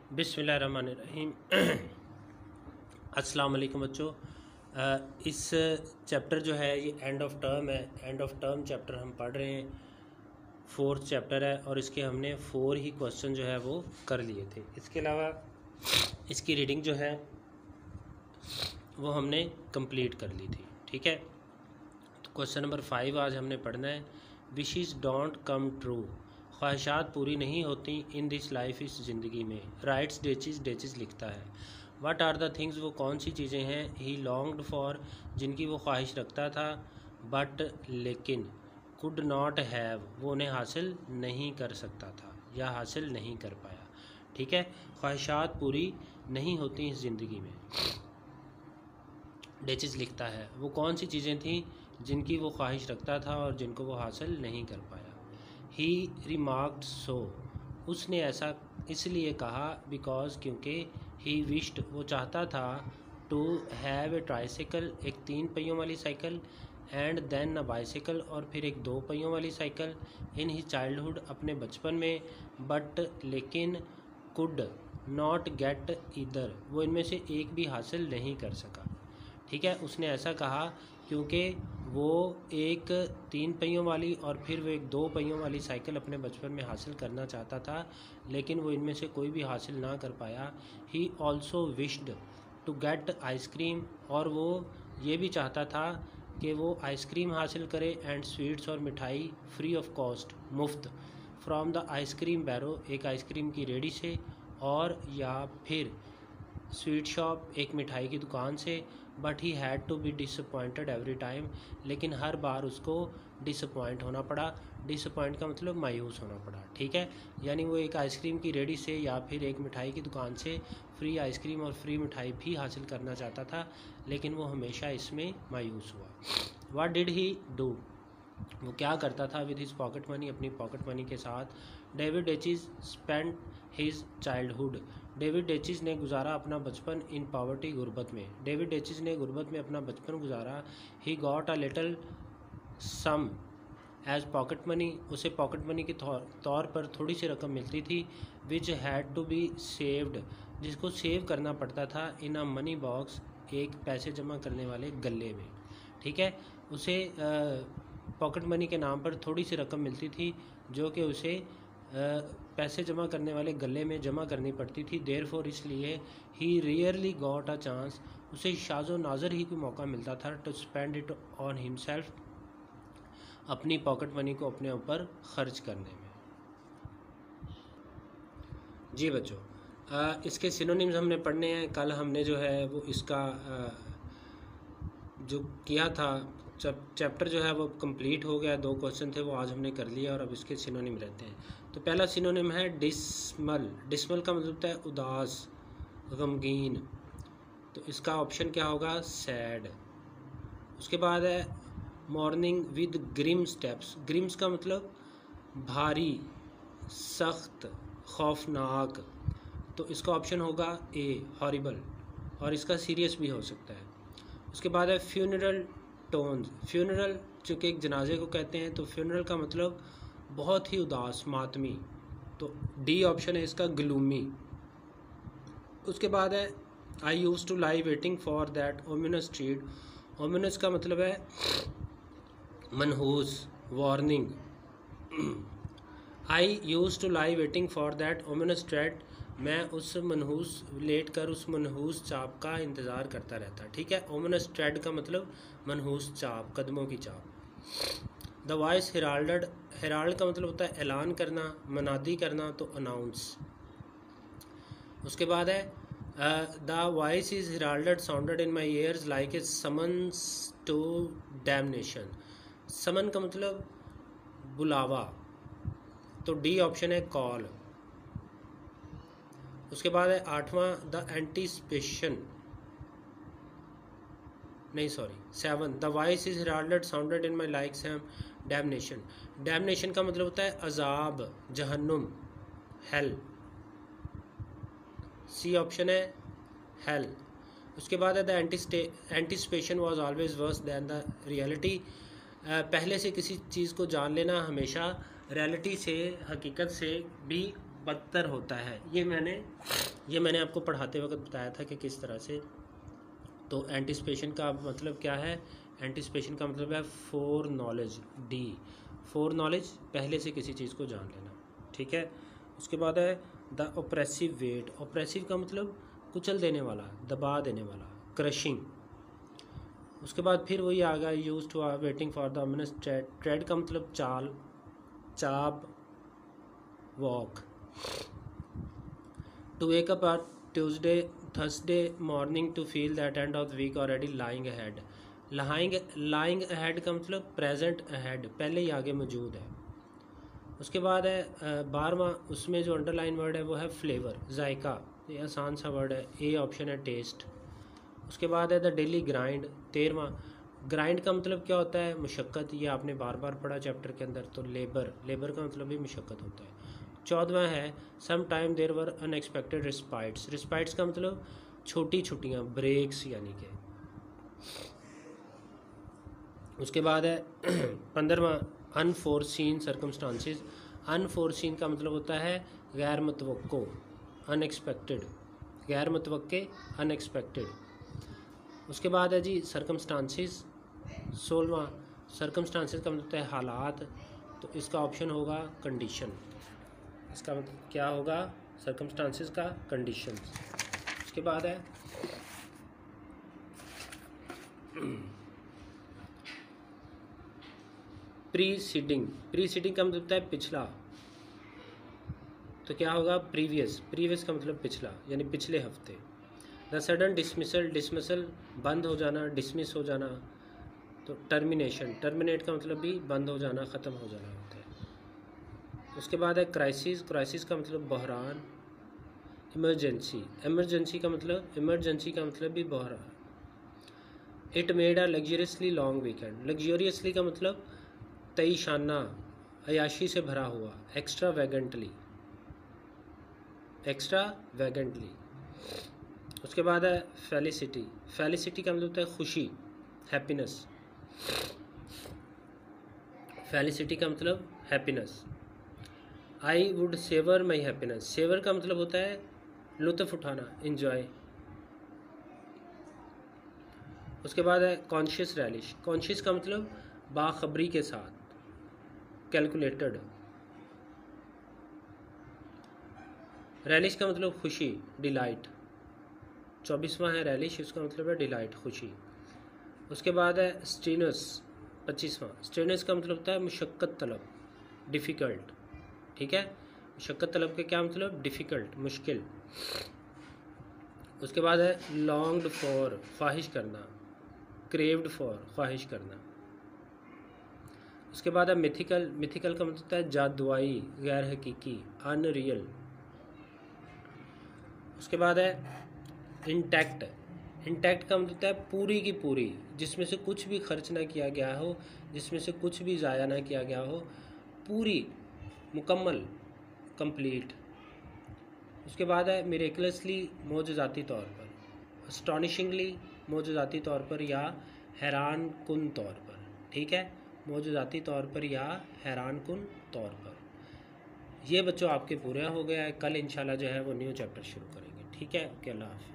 बिस्मिल्लाहिर्रहमानिर्रहीम। अस्सलाम वालेकुम बच्चों। इस चैप्टर जो है ये एंड ऑफ टर्म है। एंड ऑफ टर्म चैप्टर हम पढ़ रहे हैं, 4th चैप्टर है और इसके हमने 4 ही क्वेश्चन जो है वो कर लिए थे। इसके अलावा इसकी रीडिंग जो है वो हमने कंप्लीट कर ली थी। ठीक है, तो क्वेश्चन नंबर 5 आज हमने पढ़ना है। विशेस डोंट कम ट्रू, ख्वाहिशात पूरी नहीं होती इन दिस लाइफ, इस ज़िंदगी में। राइट्स डेचिस, डेचिस लिखता है। व्हाट आर द थिंग्स, वो कौन सी चीज़ें हैं। ही लॉन्ग्ड फॉर, जिनकी वो ख्वाहिश रखता था। बट लेकिन, कुड नॉट हैव, वो उन्हें हासिल नहीं कर सकता था या हासिल नहीं कर पाया। ठीक है, ख्वाहिशात पूरी नहीं होती इस ज़िंदगी में। डेचिस लिखता है वो कौन सी चीज़ें थीं जिनकी वो ख्वाहिश रखता था और जिनको वो हासिल नहीं कर पाया। ही रिमार्क्ड सो, उसने ऐसा इसलिए कहा, बिकॉज क्योंकि, ही विश्ड, वो चाहता था, टू हैव ए ट्राईसाइकिल, एक 3 पहियों वाली cycle, and then a bicycle, और फिर एक 2 पहियों वाली साइकिल, इन ही चाइल्डहुड, अपने बचपन में। बट लेकिन, कुड नॉट गेट ईदर, वो इनमें से एक भी हासिल नहीं कर सका। ठीक है, उसने ऐसा कहा क्योंकि वो एक 3 पहियों वाली और फिर वो एक 2 पहियों वाली साइकिल अपने बचपन में हासिल करना चाहता था, लेकिन वो इनमें से कोई भी हासिल ना कर पाया। He also wished to get ice cream, और वो ये भी चाहता था कि वो आइसक्रीम हासिल करे, एंड स्वीट्स, और मिठाई, फ्री ऑफ कॉस्ट, मुफ्त, फ्रॉम द आइसक्रीम बैरो, एक आइसक्रीम की रेडी से, और या फिर स्वीट शॉप, एक मिठाई की दुकान से। But he had to be disappointed every time, लेकिन हर बार उसको डिसअपॉइंट होना पड़ा। डिसअपॉइंट का मतलब मायूस होना पड़ा। ठीक है, यानी वो एक आइसक्रीम की रेडी से या फिर एक मिठाई की दुकान से फ्री आइसक्रीम और फ्री मिठाई भी हासिल करना चाहता था, लेकिन वो हमेशा इसमें मायूस हुआ। व्हाट डिड ही डू, वो क्या करता था विद हिज पॉकेट मनी, अपनी पॉकेट मनी के साथ। डेविड डेचिस स्पेंड हिज चाइल्डहुड, डेविड डेचिस ने गुजारा अपना बचपन इन पॉवर्टी, गुर्बत में। डेविड डेचिस ने गुर्बत में अपना बचपन गुजारा। He got a little sum as pocket money, उसे पॉकेट मनी के तौर पर थोड़ी सी रकम मिलती थी। Which had to be saved, जिसको सेव करना पड़ता था, इन अ मनी बॉक्स, एक पैसे जमा करने वाले गल्ले में। ठीक है, उसे पॉकेट मनी के नाम पर थोड़ी सी रकम मिलती थी जो कि उसे पैसे जमा करने वाले गले में जमा करनी पड़ती थी। देयरफॉर, इसलिए, he rarely got a chance, उसे शाज़ो नाज़र ही को मौका मिलता था, to spend it on himself, अपनी पॉकेट मनी को अपने ऊपर खर्च करने में। जी बच्चों, इसके सिनोनिम्स हमने पढ़ने हैं। कल हमने जो है वो इसका जो किया था, चैप्टर जो है वो कंप्लीट हो गया। 2 क्वेश्चन थे वो आज हमने कर लिया और अब इसके सिनोनिम रहते हैं। तो पहला सिनोनिम है डिस्मल। डिस्मल का मतलब होता है उदास, गमगीन, तो इसका ऑप्शन क्या होगा, सैड। उसके बाद है morning with grim steps. Grims का मतलब भारी, सख्त, खौफनाक, तो इसका ऑप्शन होगा ए, हॉरिबल, और इसका सीरियस भी हो सकता है। उसके बाद है फ्यूनरल टोन्स। फ्यूनरल चूँकि एक जनाजे को कहते हैं, तो फ्यूनरल का मतलब बहुत ही उदास, मातमी, तो डी ऑप्शन है इसका, ग्लूमी। उसके बाद है I use to lie waiting for that ominous tread. Ominous का मतलब है मनहूस, warning. I use to lie waiting for that ominous tread, मैं उस मनहूस, लेट कर उस मनहूस चाप का इंतज़ार करता रहता। ठीक है, ओमिनस ट्रेड का मतलब मनहूस चाप, कदमों की चाप। द वॉइस हेराल्डड, हेराल्ड का मतलब होता है ऐलान करना, मनादी करना, तो अनाउंस। उसके बाद है the voice is heralded sounded in my ears like a summons to damnation. Summon का मतलब बुलावा, तो डी ऑप्शन है, कॉल। उसके बाद है 8वां, द एंटीसिपेशन, नहीं sorry 7, the voice is heralded sounded in my like same damnation. Damnation का मतलब होता है अजाब, जहन्नुम, हेल, सी ऑप्शन है, हेल। उसके बाद है the anticipation was always worse than the reality. पहले से किसी चीज़ को जान लेना हमेशा रियलिटी से, हकीकत से भी बदतर होता है। ये मैंने ये मैंने आपको पढ़ाते वक्त बताया था कि किस तरह से। तो एंटिसिपेशन का मतलब क्या है? एंटिसिपेशन का मतलब है four knowledge, D four knowledge, पहले से किसी चीज़ को जान लेना, ठीक है। उसके बाद है द ओप्रेसिव वेट, ओप्रेसिव का मतलब कुचल देने वाला, दबा देने वाला, क्रशिंग। उसके बाद फिर वही आ गया use to waiting for the ominous tread, tread का मतलब चाल, चाप, walk. To wake up are Tuesday Thursday morning to feel that end of the week already lying ahead, lying ahead का मतलब प्रेजेंट अहेड, पहले ही आगे मौजूद है। उसके बाद है 12वां, उसमें जो अंडरलाइन वर्ड है वो है फ्लेवर, जायका, ये आसान सा वर्ड है, ए ऑप्शन है टेस्ट। उसके बाद है द डेली ग्राइंड, 13वां, ग्राइंड का मतलब क्या होता है? मुशक्क़त, ये आपने बार बार पढ़ा चैप्टर के अंदर। तो लेबर, लेबर का मतलब भी मुशक्क़त होता है। 14वां है some time there were unexpected रिस्पाइट्स, रिस्पाइट्स का मतलब छोटी छुट्टियाँ, ब्रेक्स यानी कि। उसके बाद है 15वां अनफोर्सीन सर्कमस्टांसिस, अनफोर्सीन का मतलब होता है गैर मुतवक्को, अनएक्सपेक्टेड, गैर मुतवक्के, अनएक्सपेक्टेड। उसके बाद है जी सर्कमस्टांसिस, 16वां, सर्कमस्टांसिस का मतलब होता है हालात, तो इसका ऑप्शन होगा कंडीशन, इसका मतलब क्या होगा? सर्कमस्टांसिस का कंडीशन। उसके बाद है प्रीसीडिंग, प्रीसीडिंग का मतलब होता है पिछला, तो क्या होगा? प्रीवियस, प्रीवियस का मतलब पिछला यानी पिछले हफ्ते। द सडन डिसमिसल, डिसमिसल बंद हो जाना, डिसमिस हो जाना। तो टर्मिनेशन, टर्मिनेट का मतलब भी बंद हो जाना, ख़त्म हो जाना होता है। उसके बाद है क्राइसिस, क्राइसिस का मतलब बहरान। इमरजेंसी, इमरजेंसी का मतलब, इमरजेंसी का मतलब भी बहरान। It made a luxuriously long weekend, luxuriously का मतलब तईशाना, अयाशी से भरा हुआ, एक्स्ट्रा वैगेंटली, एक्स्ट्रा वैगेंटली। उसके बाद है फेलिसिटी, फेलिसिटी का मतलब होता है खुशी, हैप्पीनेस, फेलिसिटी का मतलब happiness. I would savour my happiness, savour का मतलब होता है लुत्फ़ उठाना, इंजॉय। उसके बाद है कॉन्शियस रैलिश, कॉन्शियस का मतलब बाखबरी के साथ, कैलकुलेटेड। रैलिश का मतलब खुशी, डिलाइट। 24वां है रैलिश, इसका मतलब है डिलाइट, खुशी। उसके बाद है स्ट्रीनस, 25वां, स्ट्रीनस का मतलब होता है मुशक्क़त तलब, डिफ़िकल्ट, ठीक है। मुशक्क़त तलब के क्या मतलब? डिफ़िकल्ट, मुश्किल। उसके बाद है लॉन्ग्ड फॉर, ख्वाहिश करना, क्रेव्ड फॉर, ख्वाहिश करना। उसके बाद है मिथिकल, मिथिकल का मतलब होता है जादुआई, गैर हकीकी, अनरियल। उसके बाद है इंटैक्ट, इंटैक्ट का मतलब होता है पूरी की पूरी, जिसमें से कुछ भी खर्च ना किया गया हो, जिसमें से कुछ भी ज़ाया ना किया गया हो, पूरी, मुकम्मल, कंप्लीट। उसके बाद है मिरेकलसली, मोजज़ाती तौर पर, अस्टॉनिशिंगली, मोजज़ाती तौर पर या हैरान कुन तौर पर, ठीक है, मोजज़ाती तौर पर या हैरान कुन तौर पर। ये बच्चों आपके पूरे हो गया है। कल इंशाल्लाह जो है वो न्यू चैप्टर शुरू करेंगे, ठीक है। ओके, अल्लाह हाफ़िज़।